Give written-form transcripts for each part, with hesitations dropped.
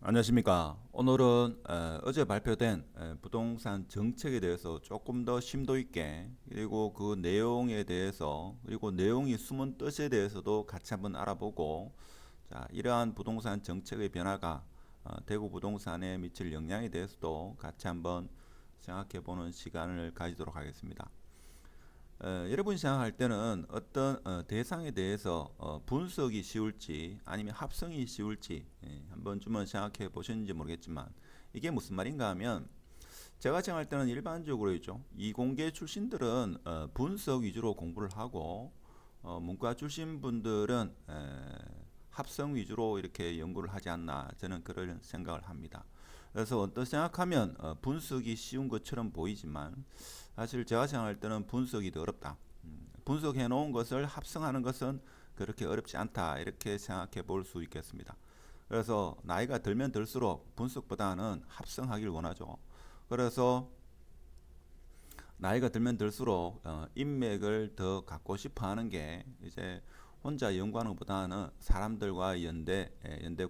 안녕하십니까. 오늘은 어제 발표된 부동산 정책에 대해서 조금 더 심도 있게, 그리고 그 내용에 대해서, 그리고 내용이 숨은 뜻에 대해서도 같이 한번 알아보고, 자, 이러한 부동산 정책의 변화가 대구 부동산에 미칠 영향에 대해서도 같이 한번 생각해 보는 시간을 가지도록 하겠습니다. 여러분이 생각할 때는 어떤 대상에 대해서 분석이 쉬울지 아니면 합성이 쉬울지 한번 좀 생각해 보셨는지 모르겠지만, 이게 무슨 말인가 하면, 제가 생각할 때는 일반적으로 있죠. 이공계 출신들은 분석 위주로 공부를 하고, 문과 출신 분들은 합성 위주로 이렇게 연구를 하지 않나, 저는 그런 생각을 합니다. 그래서 어떤 생각하면 분석이 쉬운 것처럼 보이지만, 사실 제가 생각할 때는 분석이 더 어렵다. 분석해 놓은 것을 합성하는 것은 그렇게 어렵지 않다, 이렇게 생각해 볼 수 있겠습니다. 그래서 나이가 들면 들수록 분석보다는 합성하길 원하죠. 그래서 나이가 들면 들수록 인맥을 더 갖고 싶어 하는 게, 이제 혼자 연구하는 것보다는 사람들과 연대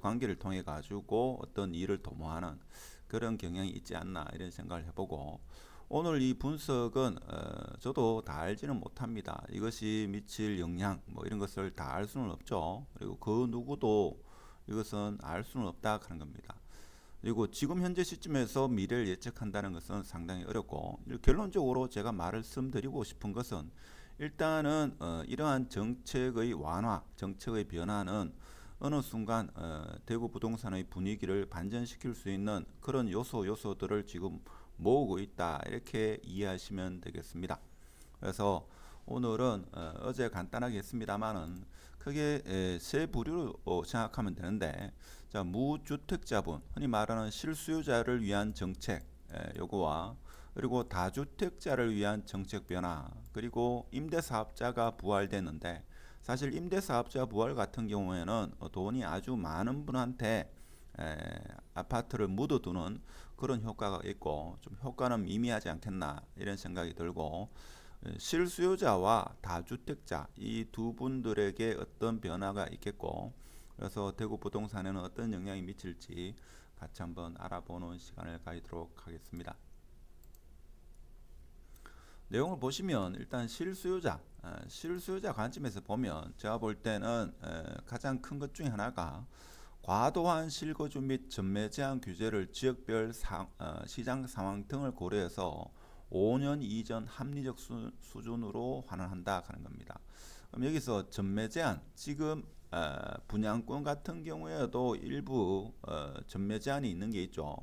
관계를 통해 가지고 어떤 일을 도모하는 그런 경향이 있지 않나, 이런 생각을 해보고, 오늘 이 분석은 저도 다 알지는 못합니다. 이것이 미칠 영향 뭐 이런 것을 다 알 수는 없죠. 그리고 그 누구도 이것은 알 수는 없다 하는 겁니다. 그리고 지금 현재 시점에서 미래를 예측한다는 것은 상당히 어렵고, 결론적으로 제가 말씀드리고 싶은 것은, 일단은 이러한 정책의 완화, 정책의 변화는 어느 순간 대구 부동산의 분위기를 반전시킬 수 있는 그런 요소들을 지금 모으고 있다, 이렇게 이해하시면 되겠습니다. 그래서 오늘은 어제 간단하게 했습니다만은 크게 세 부류로 생각하면 되는데, 자, 무주택자분, 흔히 말하는 실수요자를 위한 정책, 요거와, 그리고 다주택자를 위한 정책 변화, 그리고 임대사업자가 부활되는데, 사실 임대사업자 부활 같은 경우에는 돈이 아주 많은 분한테 에, 아파트를 묻어두는 그런 효과가 있고, 좀 효과는 미미하지 않겠나, 이런 생각이 들고, 실수요자와 다주택자 이 두 분들에게 어떤 변화가 있겠고, 그래서 대구 부동산에는 어떤 영향이 미칠지 같이 한번 알아보는 시간을 가지도록 하겠습니다. 내용을 보시면 일단 실수요자 관점에서 보면, 제가 볼 때는 가장 큰 것 중에 하나가, 과도한 실거주 및 전매 제한 규제를 지역별 시장 상황 등을 고려해서 5년 이전 합리적 수준으로 환원한다 하는 겁니다. 그럼 여기서 전매 제한, 지금 분양권 같은 경우에도 일부 전매 제한이 있는 게 있죠.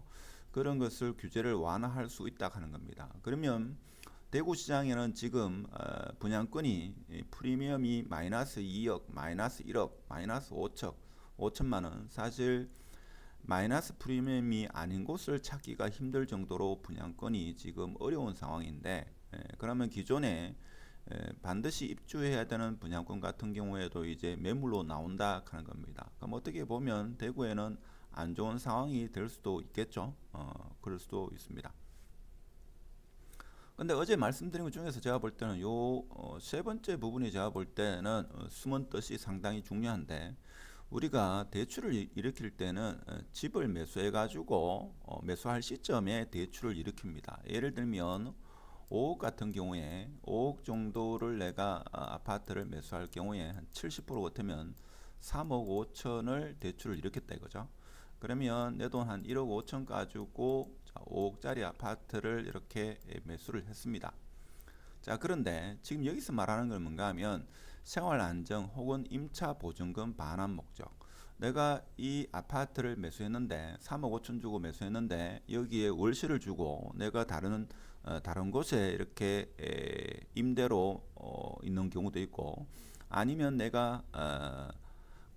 그런 것을 규제를 완화할 수 있다 하는 겁니다. 그러면 대구 시장에는 지금 분양권이 프리미엄이 마이너스 2억, 마이너스 1억, 마이너스 5천만 원, 사실 마이너스 프리미엄이 아닌 곳을 찾기가 힘들 정도로 분양권이 지금 어려운 상황인데, 그러면 기존에 반드시 입주해야 되는 분양권 같은 경우에도 이제 매물로 나온다 하는 겁니다. 그럼 어떻게 보면 대구에는 안 좋은 상황이 될 수도 있겠죠. 그럴 수도 있습니다. 근데 어제 말씀드린 것 중에서 제가 볼 때는 요 세 번째 부분이, 제가 볼 때는 숨은 뜻이 상당히 중요한데, 우리가 대출을 일으킬 때는 집을 매수해 가지고 매수할 시점에 대출을 일으킵니다. 예를 들면 5억 같은 경우에 5억 정도를 내가 아파트를 매수할 경우에 한 70% 같으면 3억 5천을 대출을 일으켰다 이거죠. 그러면 내 돈 한 1억 5천 가지고 5억짜리 아파트를 이렇게 매수를 했습니다. 자, 그런데 지금 여기서 말하는 건 뭔가 하면, 생활 안정 혹은 임차 보증금 반환 목적. 내가 이 아파트를 매수했는데 3억 5천 주고 매수했는데, 여기에 월세를 주고 내가 다른 곳에 이렇게 임대로 있는 경우도 있고, 아니면 내가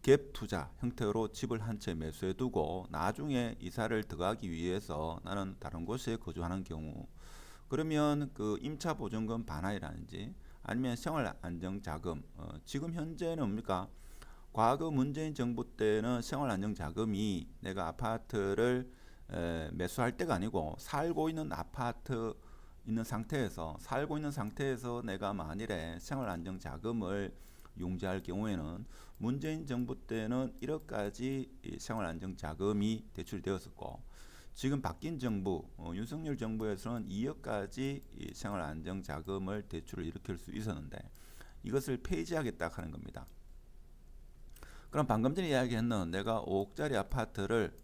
갭 투자 형태로 집을 한 채 매수해 두고 나중에 이사를 들어가기 위해서 나는 다른 곳에 거주하는 경우, 그러면 그 임차 보증금 반환이라든지 아니면 생활 안정 자금, 지금 현재는 뭡니까? 과거 문재인 정부 때는 생활 안정 자금이 내가 아파트를 매수할 때가 아니고, 살고 있는 상태에서 내가 만일에 생활 안정 자금을 융자할 경우에는 문재인 정부 때는 1억까지 생활안정자금이 대출되었었고 지금 바뀐 정부 윤석열 정부에서는 2억까지 생활안정자금을 대출을 일으킬 수 있었는데 이것을 폐지하겠다 하는 겁니다. 그럼 방금 전에 이야기했는 내가 5억짜리 아파트를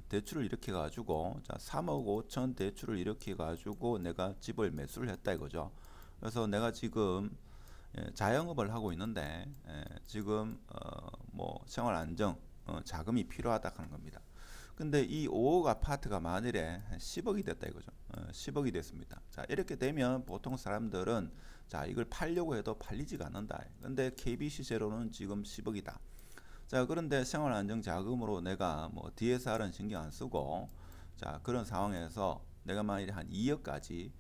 대출을 일으켜 가지고 3억 5천 대출을 일으켜 가지고 내가 집을 매수를 했다 이거죠. 그래서 내가 지금 자영업을 하고 있는데 지금 뭐 생활 안정 자금이 필요하다 하는 겁니다. 근데 이 5억 아파트가 만일에 10억이 됐다 이거죠. 10억이 됐습니다. 자, 이렇게 되면 보통 사람들은 자, 이걸 팔려고 해도 팔리지가 않는다. 근데 KB시세로는 지금 10억이다. 자, 그런데 생활 안정 자금으로 내가 뭐 DSR은 신경 안 쓰고 자, 그런 상황에서 내가 만일에 한 2억까지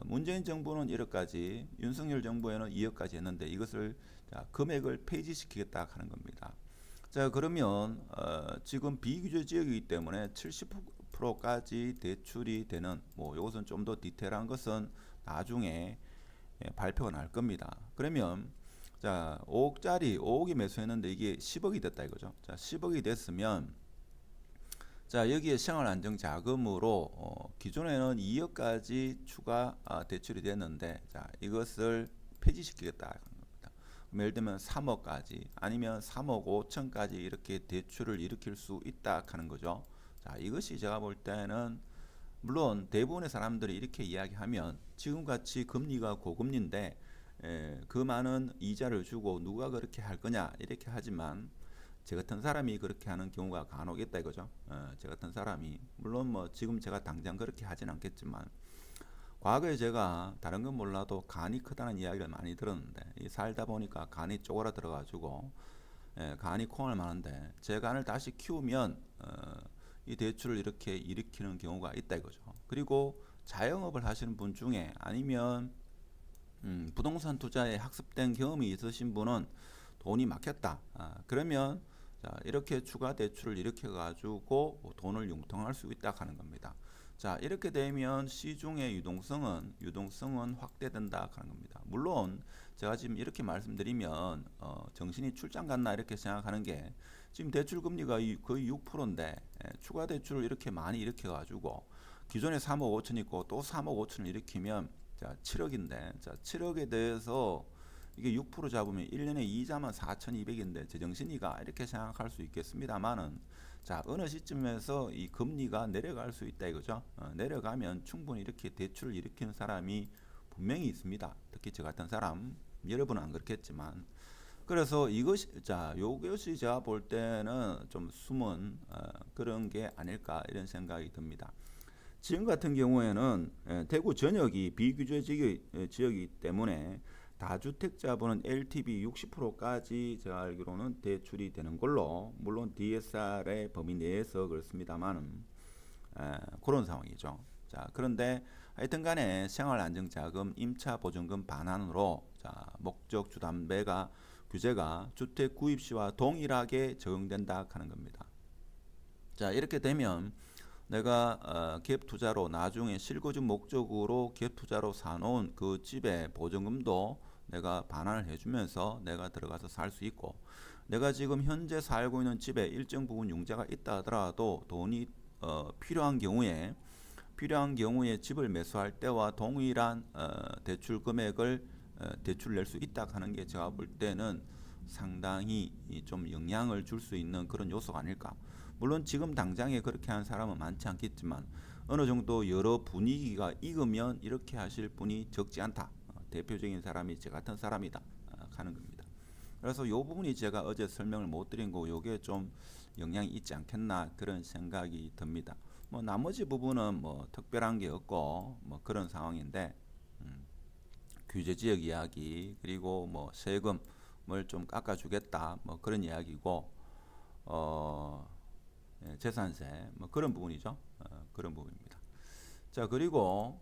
문재인 정부는 1억까지 윤석열 정부에는 2억까지 했는데 이것을 자, 금액을 폐지시키겠다 하는 겁니다. 자, 그러면 지금 비규제 지역이기 때문에 70%까지 대출이 되는 뭐 이것은 좀 더 디테일한 것은 나중에 발표가 날 겁니다. 그러면 자, 5억이 매수했는데 이게 10억이 됐다 이거죠. 자, 10억이 됐으면 자, 여기에 생활안정자금으로 기존에는 2억까지 추가 대출이 됐는데 자, 이것을 폐지시키겠다 하는 겁니다. 예를 들면 3억까지 아니면 3억 5천까지 이렇게 대출을 일으킬 수 있다 하는 거죠. 자, 이것이 제가 볼 때는 물론 대부분의 사람들이 이렇게 이야기하면 지금같이 금리가 고금리인데 그 많은 이자를 주고 누가 그렇게 할 거냐 이렇게 하지만 제 같은 사람이 그렇게 하는 경우가 간혹 있다 이거죠. 제 같은 사람이 물론 뭐 지금 제가 당장 그렇게 하진 않겠지만 과거에 제가 다른 건 몰라도 간이 크다는 이야기를 많이 들었는데 살다 보니까 간이 쪼그라들어 가지고 간이 콩을 마는데 제 간을 다시 키우면 이 대출을 이렇게 일으키는 경우가 있다 이거죠. 그리고 자영업을 하시는 분 중에 아니면 부동산 투자에 학습된 경험이 있으신 분은 돈이 막혔다. 그러면 자, 이렇게 추가 대출을 일으켜 가지고 돈을 융통할 수 있다 하는 겁니다. 자, 이렇게 되면 시중의 유동성은 확대된다 하는 겁니다. 물론 제가 지금 이렇게 말씀드리면 정신이 출장 갔나 이렇게 생각하는 게 지금 대출 금리가 거의 6%인데 추가 대출을 이렇게 많이 일으켜 가지고 기존에 3억 5천 있고 또 3억 5천을 일으키면 자, 7억인데 자, 7억에 대해서 이게 6% 잡으면 1년에 이자만 4,200인데 제정신이가 이렇게 생각할 수 있겠습니다만은 자, 어느 시점에서 이 금리가 내려갈 수 있다 이거죠. 내려가면 충분히 이렇게 대출을 일으키는 사람이 분명히 있습니다. 특히 저 같은 사람, 여러분은 안 그렇겠지만 그래서 요것이 제가 볼 때는 좀 숨은 그런 게 아닐까 이런 생각이 듭니다. 지금 같은 경우에는 대구 전역이 비규제 지역이기 때문에 다주택자분은 LTV 60%까지 제가 알기로는 대출이 되는 걸로 물론 DSR의 범위 내에서 그렇습니다만은 그런 상황이죠. 자, 그런데 하여튼간에 생활안정자금 임차보증금 반환으로 자, 목적 주담배가 규제가 주택 구입 시와 동일하게 적용된다 하는 겁니다. 자, 이렇게 되면 내가 갭 투자로 나중에 실거주 목적으로 갭 투자로 사놓은 그 집의 보증금도 내가 반환을 해주면서 내가 들어가서 살 수 있고 내가 지금 현재 살고 있는 집에 일정 부분 융자가 있다 하더라도 돈이 필요한 경우에 집을 매수할 때와 동일한 대출 금액을 대출을 낼 수 있다 하는 게 제가 볼 때는 상당히 좀 영향을 줄 수 있는 그런 요소가 아닐까. 물론 지금 당장에 그렇게 하는 사람은 많지 않겠지만 어느 정도 여러 분위기가 익으면 이렇게 하실 분이 적지 않다. 대표적인 사람이 저 같은 사람이다 하는 겁니다. 그래서 이 부분이 제가 어제 설명을 못 드린 거 요게 좀 영향이 있지 않겠나 그런 생각이 듭니다. 뭐 나머지 부분은 뭐 특별한 게 없고 뭐 그런 상황인데 규제 지역 이야기 그리고 뭐 세금을 좀 깎아주겠다 뭐 그런 이야기고 재산세 뭐 그런 부분이죠. 그런 부분입니다. 자, 그리고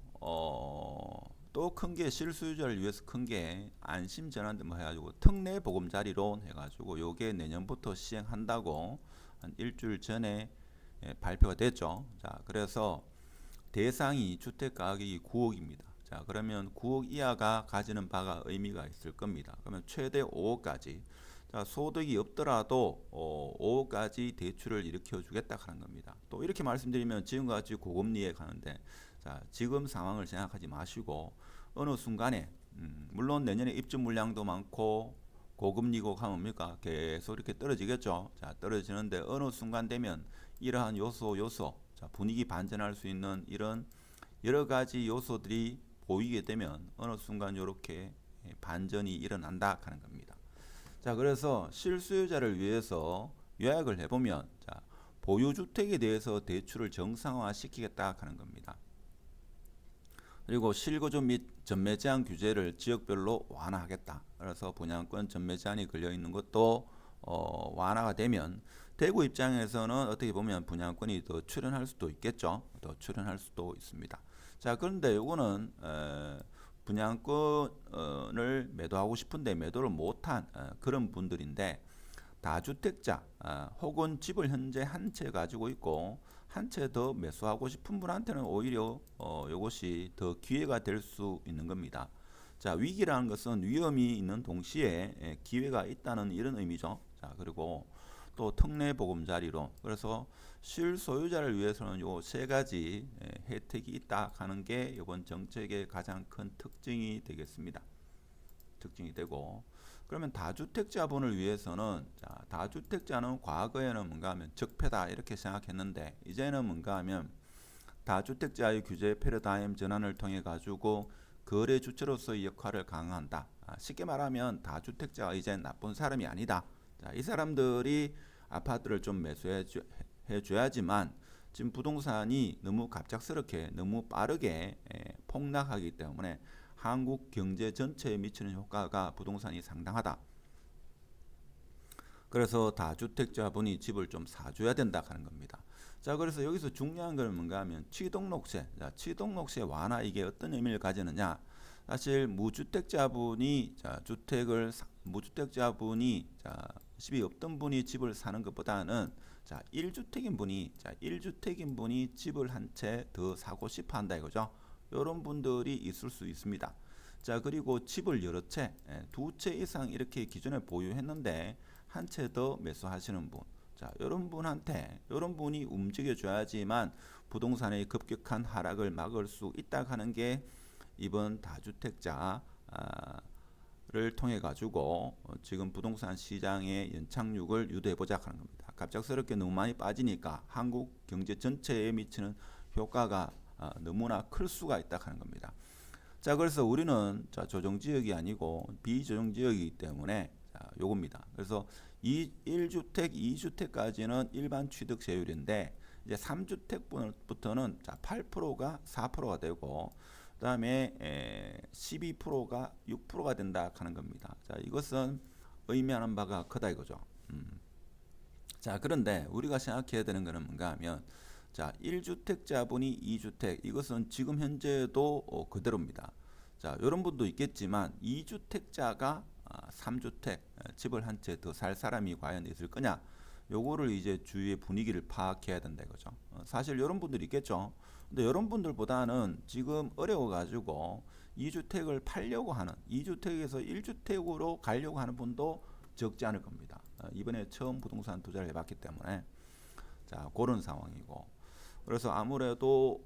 또 큰 게 실수요자를 위해서 큰 게 안심전환 뭐 해가지고 특례 보금자리론 해가지고 요게 내년부터 시행한다고 한 일주일 전에 발표가 됐죠. 자, 그래서 대상이 주택 가격이 9억입니다. 자, 그러면 9억 이하가 가지는 바가 의미가 있을 겁니다. 그러면 최대 5억까지. 자, 소득이 없더라도 5억까지 대출을 일으켜 주겠다 하는 겁니다. 또 이렇게 말씀드리면 지금과 같이 고금리에 가는데, 자, 지금 상황을 생각하지 마시고 어느 순간에 물론 내년에 입주 물량도 많고 고금리고 하면 뭡니까? 계속 이렇게 떨어지겠죠. 자, 떨어지는데 어느 순간 되면 이러한 요소, 자, 분위기 반전할 수 있는 이런 여러 가지 요소들이 보이게 되면 어느 순간 이렇게 반전이 일어난다 하는 겁니다. 자, 그래서 실수요자를 위해서 요약을 해보면, 자, 보유주택에 대해서 대출을 정상화 시키겠다 하는 겁니다. 그리고 실거주 및 전매 제한 규제를 지역별로 완화하겠다. 그래서 분양권 전매 제한이 걸려 있는 것도 완화가 되면 대구 입장에서는 어떻게 보면 분양권이 더 출현할 수도 있겠죠. 더 출현할 수도 있습니다. 자, 그런데 이거는 분양권을 매도하고 싶은데 매도를 못한 그런 분들인데, 다주택자 혹은 집을 현재 한 채 가지고 있고 한 채 더 매수하고 싶은 분한테는 오히려 이것이 더 기회가 될 수 있는 겁니다. 자, 위기라는 것은 위험이 있는 동시에 기회가 있다는 이런 의미죠. 자, 그리고 또 특례 보금자리론. 그래서 실소유자를 위해서는 요 세 가지 혜택이 있다 하는 게 이번 정책의 가장 큰 특징이 되겠습니다. 특징이 되고, 그러면 다주택자분을 위해서는, 자, 다주택자는 과거에는 뭔가 하면 적폐다 이렇게 생각했는데 이제는 뭔가 하면 다주택자의 규제 패러다임 전환을 통해 가지고 거래 주체로서의 역할을 강화한다. 쉽게 말하면 다주택자가 이제 나쁜 사람이 아니다. 자, 이 사람들이 아파트를 좀 매수해 줘야지만 지금 부동산이 너무 갑작스럽게 너무 빠르게 폭락하기 때문에 한국 경제 전체에 미치는 효과가 부동산이 상당하다. 그래서 다주택자분이 집을 좀 사줘야 된다 하는 겁니다. 자, 그래서 여기서 중요한 건 뭔가 하면 취득록세. 자, 취득록세 완화, 이게 어떤 의미를 가지느냐? 사실 무주택자분이 집이 없던 분이 집을 사는 것보다는, 자, 1주택인 분이 집을 한 채 더 사고 싶어 한다 이거죠. 이런 분들이 있을 수 있습니다. 자, 그리고 집을 여러 채, 두 채 이상 이렇게 기존에 보유했는데 한 채 더 매수하시는 분. 자, 이런 분이 움직여줘야지만 부동산의 급격한 하락을 막을 수 있다 하는 게 이번 다주택자를 통해 가지고 지금 부동산 시장의 연착륙을 유도해보자 하는 겁니다. 갑작스럽게 너무 많이 빠지니까 한국 경제 전체에 미치는 효과가 너무나 클 수가 있다 하는 겁니다. 자, 그래서 우리는, 자, 조정지역이 아니고 비조정지역이기 때문에, 자, 요겁니다. 그래서 1주택, 2주택까지는 일반 취득세율인데 이제 3주택부터는 8%가 4%가 되고 그다음에 12%가 6%가 된다 하는 겁니다. 자, 이것은 의미하는 바가 크다 이거죠. 자, 그런데 우리가 생각해야 되는 것은 뭔가 하면, 자, 1주택자분이 2주택, 이것은 지금 현재도 그대로입니다. 자, 이런 분도 있겠지만 2주택자가 3주택 집을 한 채 더 살 사람이 과연 있을 거냐? 요거를 이제 주위의 분위기를 파악해야 된다 이거죠. 사실 이런 분들이 있겠죠. 근데 이런 분들보다는 지금 어려워가지고 2주택을 팔려고 하는, 2주택에서 1주택으로 가려고 하는 분도 적지 않을 겁니다. 이번에 처음 부동산 투자를 해봤기 때문에, 자, 그런 상황이고, 그래서 아무래도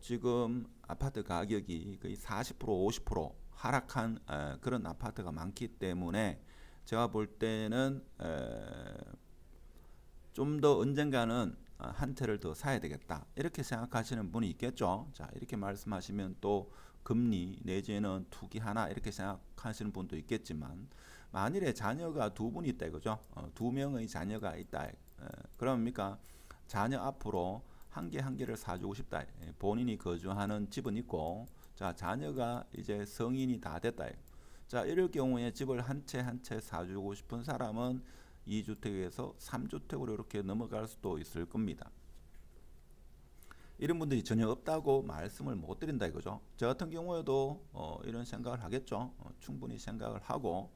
지금 아파트 가격이 거의 40% 50% 하락한 그런 아파트가 많기 때문에 제가 볼 때는 좀 더 언젠가는 한 채를 더 사야 되겠다 이렇게 생각하시는 분이 있겠죠. 자, 이렇게 말씀하시면 또 금리 내지는 투기 하나 이렇게 생각하시는 분도 있겠지만, 만일에 자녀가 두 분 있다 이거죠. 두 명의 자녀가 있다. 그럽니까? 자녀 앞으로 한 개를 사주고 싶다. 본인이 거주하는 집은 있고, 자, 자녀가 이제 성인이 다 됐다. 자, 이럴 경우에 집을 한 채 사주고 싶은 사람은 2주택에서 3주택으로 이렇게 넘어갈 수도 있을 겁니다. 이런 분들이 전혀 없다고 말씀을 못 드린다 이거죠. 저 같은 경우에도 이런 생각을 하겠죠. 충분히 생각을 하고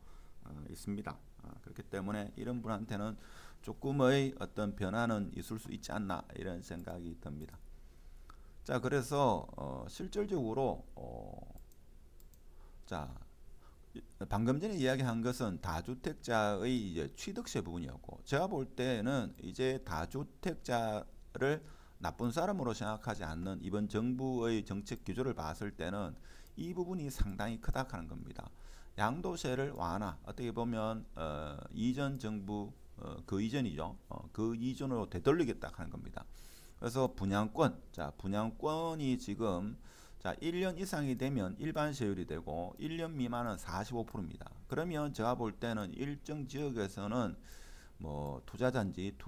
있습니다. 그렇기 때문에 이런 분한테는 조금의 어떤 변화는 있을 수 있지 않나 이런 생각이 듭니다. 자, 그래서 실질적으로 자, 방금 전에 이야기한 것은 다주택자의 이제 취득세 부분이었고, 제가 볼 때는 이제 다주택자를 나쁜 사람으로 생각하지 않는 이번 정부의 정책 기조를 봤을 때는 이 부분이 상당히 크다 하는 겁니다. 양도세를 완화, 어떻게 보면 이전 정부 그 이전이죠. 그 이전으로 되돌리겠다 하는 겁니다. 그래서 분양권, 자 분양권이 지금 자 1년 이상이 되면 일반 세율이 되고 1년 미만은 45%입니다. 그러면 제가 볼 때는 일정 지역에서는 뭐 투자잔지,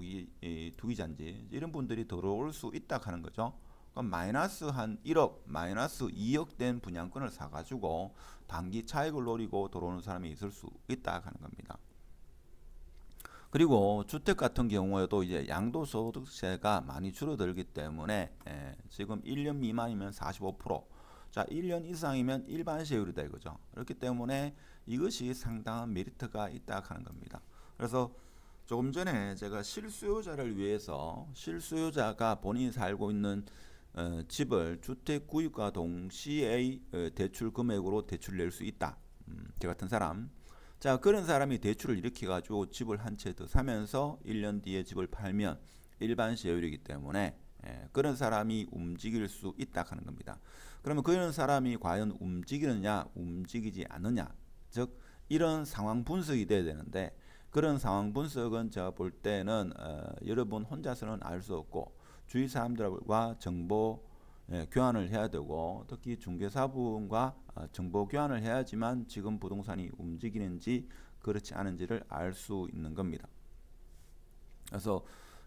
투기잔지 이런 분들이 들어올 수 있다 하는 거죠. 그럼 마이너스 한 1억, 마이너스 2억 된 분양권을 사가지고 단기 차익을 노리고 들어오는 사람이 있을 수 있다 하는 겁니다. 그리고 주택 같은 경우에도 이제 양도소득세가 많이 줄어들기 때문에 지금 1년 미만이면 45%, 자 1년 이상이면 일반 세율이 되거죠. 그렇기 때문에 이것이 상당한 메리트가 있다 하는 겁니다. 그래서 조금 전에 제가 실수요자를 위해서 실수요자가 본인이 살고 있는 집을 주택 구입과 동시에 대출 금액으로 대출 낼 수 있다. 저 같은 사람. 자, 그런 사람이 대출을 일으켜 가지고 집을 한 채 더 사면서 1년 뒤에 집을 팔면 일반 세율이기 때문에 그런 사람이 움직일 수 있다 하는 겁니다. 그러면 그런 사람이 과연 움직이느냐, 움직이지 않느냐, 즉 이런 상황 분석이 돼야 되는데 그런 상황 분석은 제가 볼 때는 여러분 혼자서는 알 수 없고 주위 사람들과 정보 교환을 해야 되고 특히 중개사분과 정보 교환을 해야지만 지금 부동산이 움직이는지 그렇지 않은지를 알 수 있는 겁니다. 그래서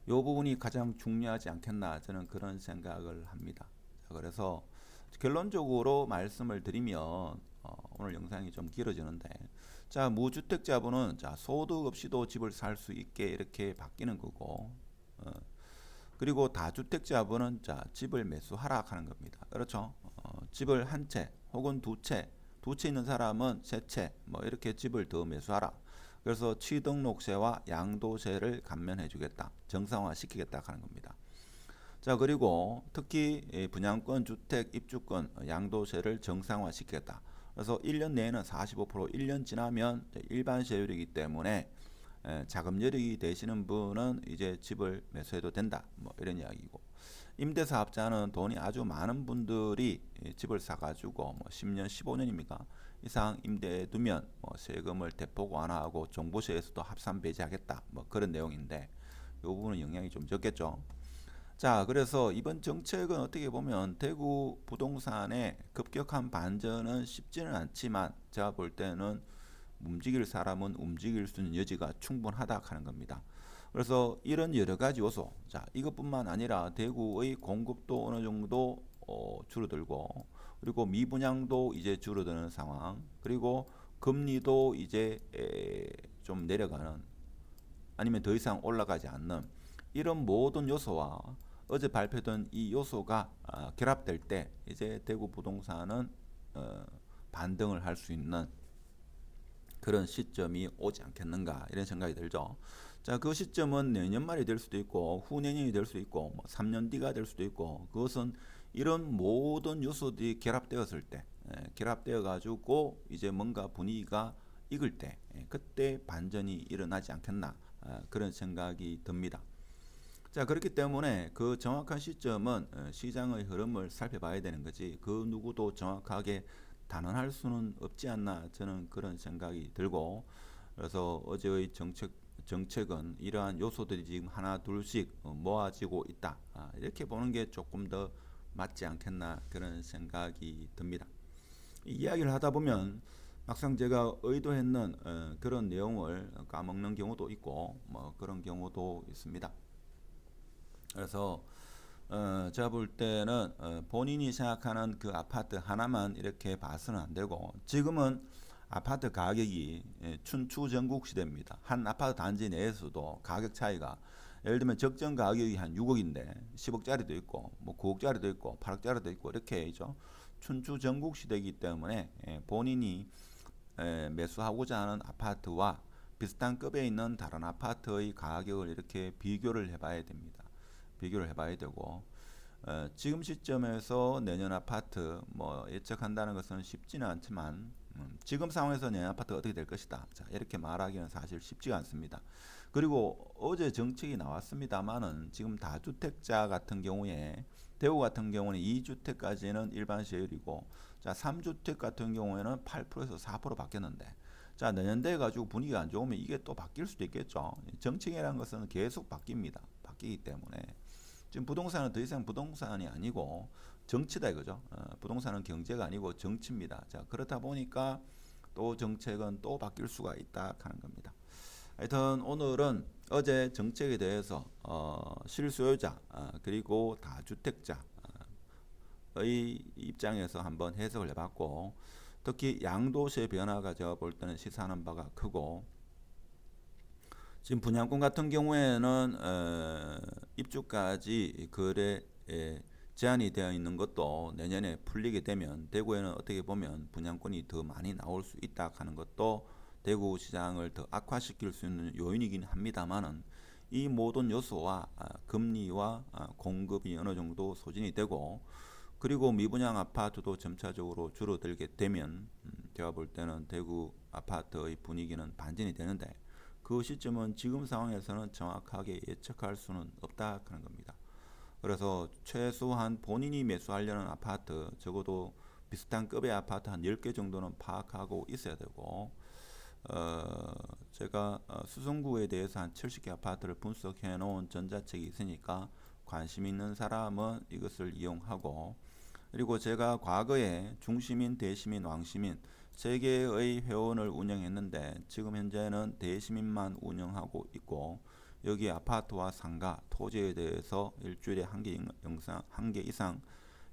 이 부분이 가장 중요하지 않겠나 저는 그런 생각을 합니다. 자, 그래서 결론적으로 말씀을 드리면 오늘 영상이 좀 길어지는데 자 무주택자분은 자 소득 없이도 집을 살 수 있게 이렇게 바뀌는 거고 그리고 다주택자분은 자 집을 매수하라 하는 겁니다. 그렇죠? 집을 한 채 혹은 두 채 있는 사람은 세 채 뭐 이렇게 집을 더 매수하라. 그래서 취등록세와 양도세를 감면해주겠다, 정상화 시키겠다 하는 겁니다. 자 그리고 특히 분양권, 주택, 입주권 양도세를 정상화 시키겠다. 그래서 1년 내에는 45%, 1년 지나면 일반 세율이기 때문에 자금 여력이 되시는 분은 이제 집을 매수해도 된다. 뭐 이런 이야기고. 임대사업자는 돈이 아주 많은 분들이 집을 사가지고 뭐 10년, 15년입니까? 이상 임대해 두면 뭐 세금을 대폭 완화하고 종부세에서도 합산 배제하겠다. 뭐 그런 내용인데 이 부분은 영향이 좀 적겠죠. 자, 그래서 이번 정책은 어떻게 보면 대구 부동산의 급격한 반전은 쉽지는 않지만 제가 볼 때는 움직일 사람은 움직일 수 있는 여지가 충분하다 하는 겁니다. 그래서 이런 여러 가지 요소, 자 이것뿐만 아니라 대구의 공급도 어느 정도 줄어들고 그리고 미분양도 이제 줄어드는 상황, 그리고 금리도 이제 좀 내려가는 아니면 더 이상 올라가지 않는 이런 모든 요소와 어제 발표된 이 요소가 결합될 때 이제 대구 부동산은 반등을 할 수 있는 그런 시점이 오지 않겠는가 이런 생각이 들죠. 자, 그 시점은 내년 말이 될 수도 있고 후내년이 될 수도 있고 뭐 3년 뒤가 될 수도 있고 그것은 이런 모든 요소들이 결합되었을 때 결합되어 가지고 이제 뭔가 분위기가 익을 때 그때 반전이 일어나지 않겠나 그런 생각이 듭니다. 자 그렇기 때문에 그 정확한 시점은 시장의 흐름을 살펴봐야 되는 거지 그 누구도 정확하게 단언할 수는 없지 않나 저는 그런 생각이 들고 그래서 어제의 정책은 이러한 요소들이 지금 하나 둘씩 모아지고 있다 이렇게 보는 게 조금 더 맞지 않겠나 그런 생각이 듭니다. 이야기를 하다 보면 막상 제가 의도했는 그런 내용을 까먹는 경우도 있고 뭐 그런 경우도 있습니다. 그래서 제가 볼 때는 본인이 생각하는 그 아파트 하나만 이렇게 봐서는 안 되고 지금은 아파트 가격이 춘추전국 시대입니다. 한 아파트 단지 내에서도 가격 차이가 예를 들면 적정 가격이 한 6억인데 10억짜리도 있고 뭐 9억짜리도 있고 8억짜리도 있고 이렇게 있죠. 춘추전국 시대이기 때문에 본인이 매수하고자 하는 아파트와 비슷한 급에 있는 다른 아파트의 가격을 이렇게 비교를 해봐야 됩니다. 비교를 해봐야 되고 지금 시점에서 내년 아파트 뭐 예측한다는 것은 쉽지는 않지만 지금 상황에서 내년 아파트가 어떻게 될 것이다. 자, 이렇게 말하기는 사실 쉽지가 않습니다. 그리고 어제 정책이 나왔습니다만은 지금 다주택자 같은 경우에 대구 같은 경우는 2주택까지는 일반 세율이고 자, 3주택 같은 경우에는 8%에서 4% 바뀌었는데 자, 내년도에 가지고 분위기가 안 좋으면 이게 또 바뀔 수도 있겠죠. 정책이라는 것은 계속 바뀝니다. 바뀌기 때문에 지금 부동산은 더 이상 부동산이 아니고 정치다 이거죠. 부동산은 경제가 아니고 정치입니다. 자, 그렇다 보니까 또 정책은 또 바뀔 수가 있다 하는 겁니다. 하여튼 오늘은 어제 정책에 대해서 실수요자 그리고 다주택자의 입장에서 한번 해석을 해봤고 특히 양도세 변화가 제가 볼 때는 시사하는 바가 크고 지금 분양권 같은 경우에는 입주까지 거래에 제한이 되어 있는 것도 내년에 풀리게 되면 대구에는 어떻게 보면 분양권이 더 많이 나올 수 있다 하는 것도 대구 시장을 더 악화시킬 수 있는 요인이긴 합니다만은 이 모든 요소와 금리와 공급이 어느 정도 소진이 되고 그리고 미분양 아파트도 점차적으로 줄어들게 되면 제가 볼 때는 대구 아파트의 분위기는 반전이 되는데 그 시점은 지금 상황에서는 정확하게 예측할 수는 없다 하는 겁니다. 그래서 최소한 본인이 매수하려는 아파트 적어도 비슷한 급의 아파트 한 10개 정도는 파악하고 있어야 되고 제가 수성구에 대해서 한 70개 아파트를 분석해 놓은 전자책이 있으니까 관심 있는 사람은 이것을 이용하고 그리고 제가 과거에 중시민, 대시민, 왕시민 세 개의 회원을 운영했는데 지금 현재는 대시민만 운영하고 있고 여기 아파트와 상가, 토지에 대해서 일주일에 한 개 이상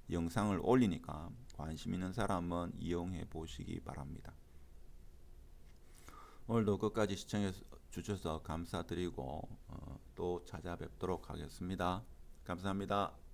영상을 올리니까 관심 있는 사람은 이용해 보시기 바랍니다. 오늘도 끝까지 시청해 주셔서 감사드리고 또 찾아뵙도록 하겠습니다. 감사합니다.